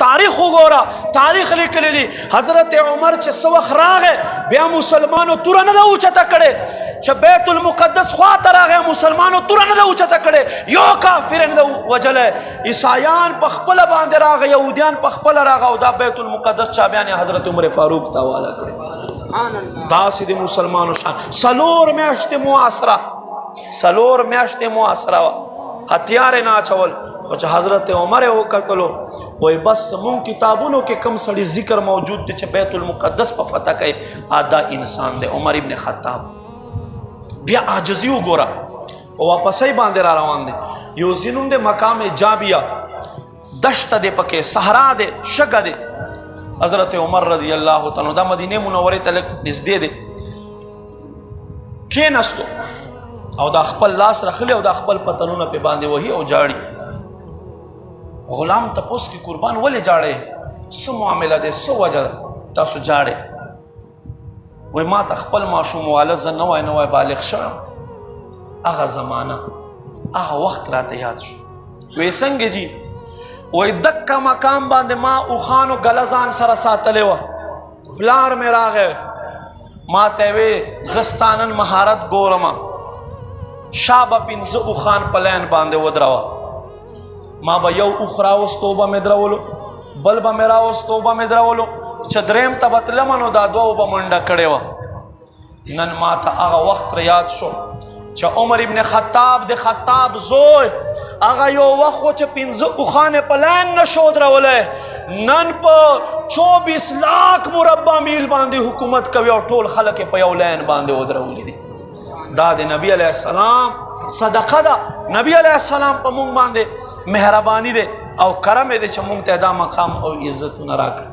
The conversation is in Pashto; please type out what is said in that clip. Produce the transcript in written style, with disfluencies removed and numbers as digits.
تاریخ وګوره، تاریخ لیکلی دی حضرت عمر چې څه وخت راغی بیا مسلمانو توره نه ده اوچته کړې، چې بیت المقدس خواته راغی مسلمانو توره نه ده اوچته کړې، یو کافر نه ده وجلی، عیسایان په خپله باندې راغی، یهودیان په خپله راغی او دا بیت المقدس چابیان حضرت عمر فاروق ته حواله کړې. داسې د مسلمانو شان څلور میاشتې محاصره وه، هتیار نه اچول، خو چې حضرت عمر یې وکتلو وایي بس مونږ کتابونو کې کم سړي ذکر موجود دی چې بیت المقدس په فتح کوي، دا انسان دی عمر ابن خطاب. بیا عاجزي وګوره په واپسۍ باندې را روان دی، یو ځای نوم دی مقام جابیه، دشته دی پکې، صحرا دی، شګه دی. حضرت عمر رضی الله تعالی دا مدینې منورې ته لږ نږدې دی، کېناستو او دا خپل لاس رخلی او دا خپل پتنونه پې باندې وهي او جاړي. غلام تپوس کی قربان ولې جاړې، څه معامله دی، څه وجه تاسو جاړې؟ وایي ما ته خپل ماشوم واله زه نوی بالغ شوم، هغه زمانه هغه وخت راته یاد شو. وایي څنګه جي؟ وایي دکه مقام باندې ما اوښانو ګله ځان سره ساتلې وه، پلار مې راغی ما ته یې ویې زه ستا نن مهارت ګورمه، شا به پنځه اوښان په لین باندې ودروه، ما به یو اوښ راوستو به مې درولو، بل به مې راوستو به مې درولو، چې دریم ته به تلمه نو دا دوه به منډه کړې وه. نن ما ته هغه وخت یاد شو چې عمر ابن خطاب د خطاب زوی هغه یو وخت و چې پنځه اوښان یې په لین نه شو درولی، نن په 24 لاک مربع میل باندې حکومت کوي او ټول خلک یې په یو لین باندې ودرولی دي. دا د نبی علیه السلام صدقه ده، نبی علیه السلام په مونږ باندې مهرباني ده او کرم دی چې مونږ ته دا مقام او عزتونه راکړي.